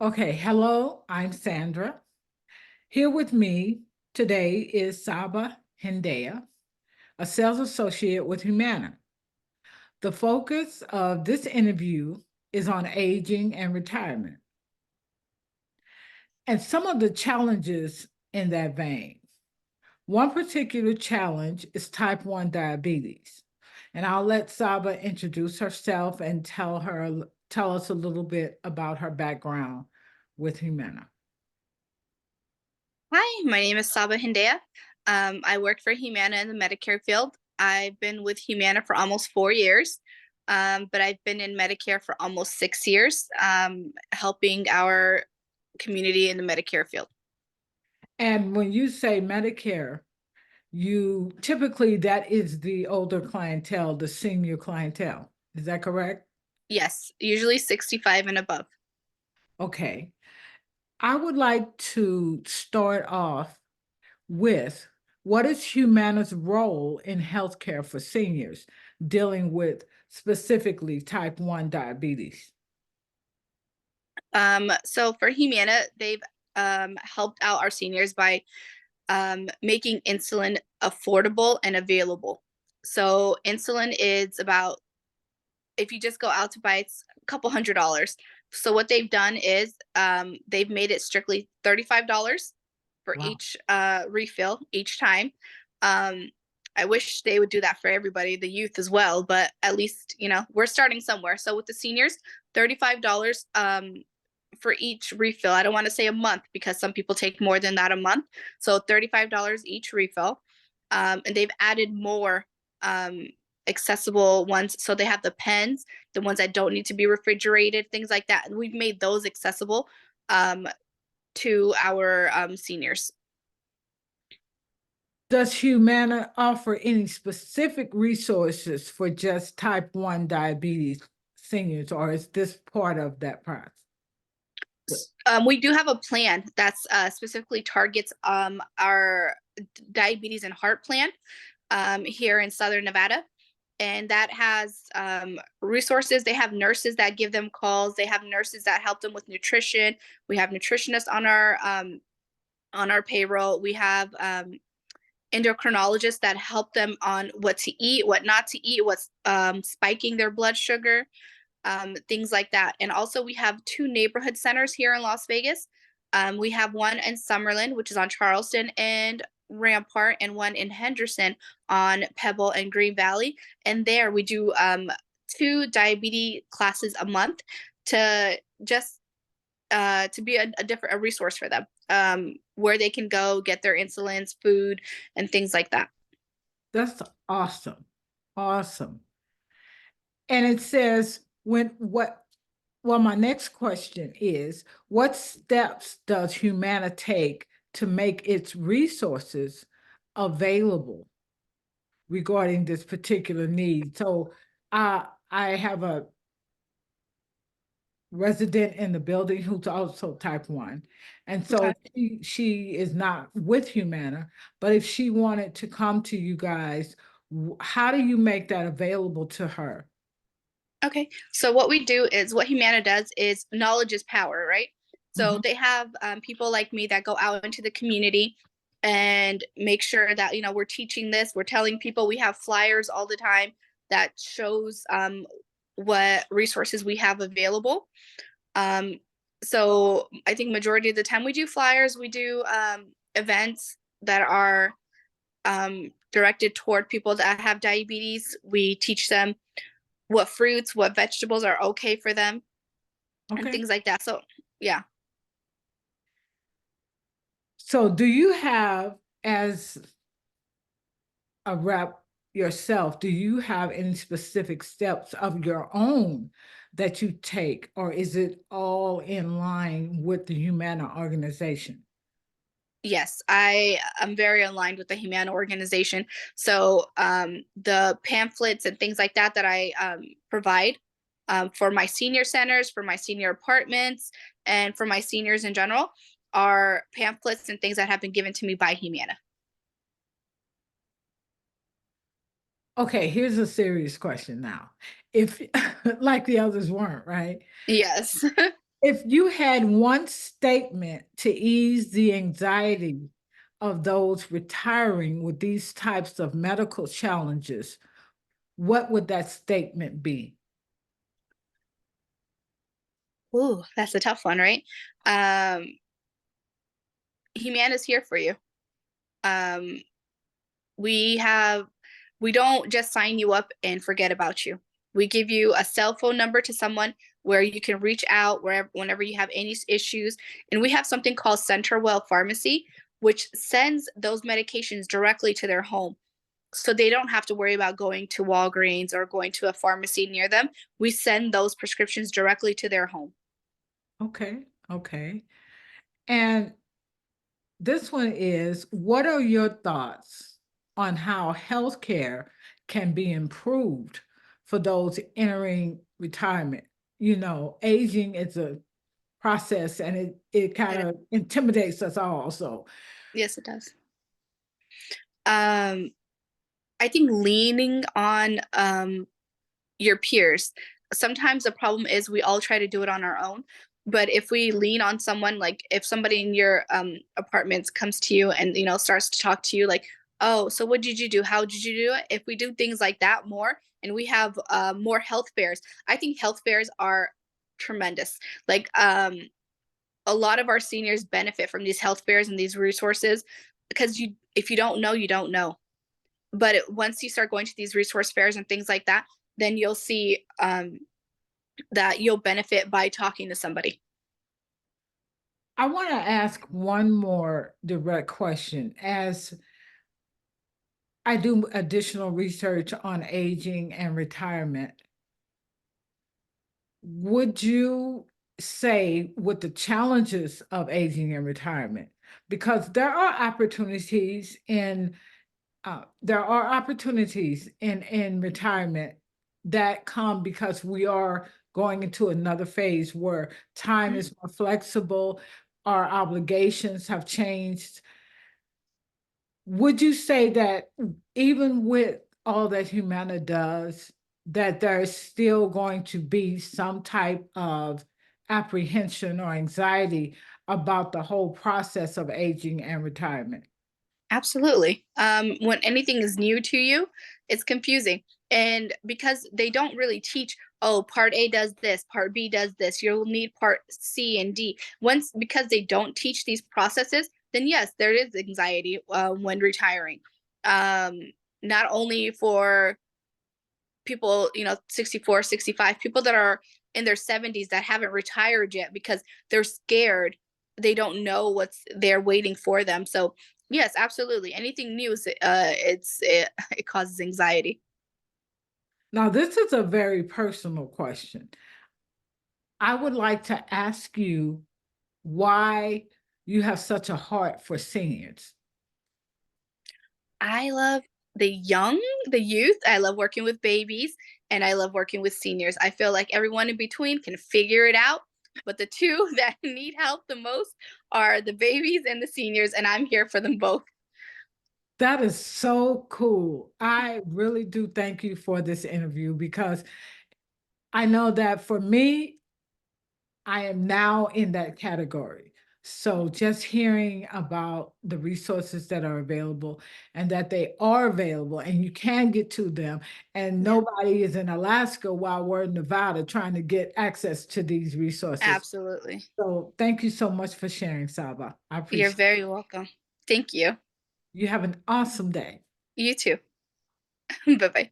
Okay, hello, I'm Sandra. Here with me today is Saba Hendaia, a sales associate with Humana. The focus of this interview is on aging and retirement and some of the challenges in that vein. One particular challenge is type 1 diabetes. And I'll let Saba introduce herself and tell us a little bit about her background with Humana. Hi, my name is Saba Hendaia. I work for Humana in the Medicare field. I've been with Humana for almost 4 years, but I've been in Medicare for almost 6 years, helping our community in the Medicare field. And when you say Medicare, you typically that is the older clientele, the senior clientele. Is that correct? Yes, usually 65 and above. Okay. I would like to start off with what is Humana's role in healthcare for seniors dealing with specifically type 1 diabetes? So for Humana, they've helped out our seniors by making insulin affordable and available. So insulin is about if you just go out to buy it's a couple $100. So what they've done is they've made it strictly $35 for Wow. each refill each time. Um, I wish they would do that for everybody, the youth as well, but at least we're starting somewhere. So with the seniors, $35 for each refill. I don't want to say a month because some people take more than that a month. So $35 each refill, and they've added more um, accessible ones. So they have the pens, the ones that don't need to be refrigerated, things like that. And we've made those accessible um, to our seniors. Does Humana offer any specific resources for just type 1 diabetes seniors, or is this part of that process? We do have a plan that's specifically targets our diabetes and heart plan here in Southern Nevada. And that has resources. They have nurses that give them calls. They have nurses that help them with nutrition. We have nutritionists on our payroll. We have endocrinologists that help them on what to eat, what not to eat, what's spiking their blood sugar, things like that. And also, we have two neighborhood centers here in Las Vegas. We have one in Summerlin, which is on Charleston and Rampart, and one in Henderson on Pebble and Green Valley. And there we do two diabetes classes a month to just to be a resource for them, where they can go get their insulins, food, and things like that. That's awesome. Awesome. And it says well, my next question is what steps does Humana take to make its resources available regarding this particular need? So I have a resident in the building who's also type 1. And so Okay. she is not with Humana, but if she wanted to come to you guys, how do you make that available to her? Okay. So what we do is what Humana does is knowledge is power, right? So Mhm. they have people like me that go out into the community and make sure that we're teaching this. We're telling people we have flyers all the time that shows what resources we have available. Um, so I think majority of the time we do flyers, we do events that are directed toward people that have diabetes. We teach them what fruits, what vegetables are okay for them, and Okay. things like that. So, yeah. So do you have, as a rep yourself, do you have any specific steps of your own that you take, or is it all in line with the Humana organization? Yes, I am very aligned with the Humana Organization. So the pamphlets and things like that that I provide for my senior centers, for my senior apartments, and for my seniors in general are pamphlets and things that have been given to me by Humana. Okay, here's a serious question now. If, like the others weren't, right? Yes. If you had one statement to ease the anxiety of those retiring with these types of medical challenges, what would that statement be? Ooh, that's a tough one, right? Um, Humana is here for you. Um, we have we don't just sign you up and forget about you. We give you a cell phone number to someone where you can reach out wherever whenever you have any issues. And we have something called Centerwell Pharmacy, which sends those medications directly to their home. So they don't have to worry about going to Walgreens or going to a pharmacy near them. We send those prescriptions directly to their home. Okay, okay. And this one is, what are your thoughts on how healthcare can be improved for those entering retirement? You know, aging is a process and it kind And of intimidates us all. So yes, it does. I think leaning on your peers. Sometimes the problem is we all try to do it on our own. But if we lean on someone, like if somebody in your apartments comes to you and starts to talk to you, like, oh, so what did you do? How did you do it? If we do things like that more, and we have more health fairs, I think health fairs are tremendous. Like a lot of our seniors benefit from these health fairs and these resources because if you don't know, you don't know. But once you start going to these resource fairs and things like that, then you'll see that you'll benefit by talking to somebody. I want to ask one more direct question. As I do additional research on aging and retirement, would you say with the challenges of aging and retirement, because there are opportunities in retirement that come because we are going into another phase where time Mhm. is more flexible, our obligations have changed. Would you say that even with all that Humana does, that there's still going to be some type of apprehension or anxiety about the whole process of aging and retirement? Absolutely. When anything is new to you, it's confusing. And because they don't really teach, oh, part A does this, part B does this, you'll need part C and D. Once, because they don't teach these processes, then yes, there is anxiety when retiring. Um, Not only for people, 64, 65, people that are in their 70s that haven't retired yet because they're scared. They don't know what's there waiting for them. So, yes, absolutely. Anything new is it causes anxiety. Now, this is a very personal question. I would like to ask you why you have such a heart for seniors. I love the young, the youth. I love working with babies and I love working with seniors. I feel like everyone in between can figure it out, but the two that need help the most are the babies and the seniors, and I'm here for them both. That is so cool. I really do thank you for this interview because I know that for me, I am now in that category. So just hearing about the resources that are available and that they are available and you can get to them, and Yeah, nobody is in Alaska while we're in Nevada trying to get access to these resources. absolutely. So thank you so much for sharing, Saba. I You're appreciate it. very welcome. Thank you. You have an awesome day. You too. Bye bye.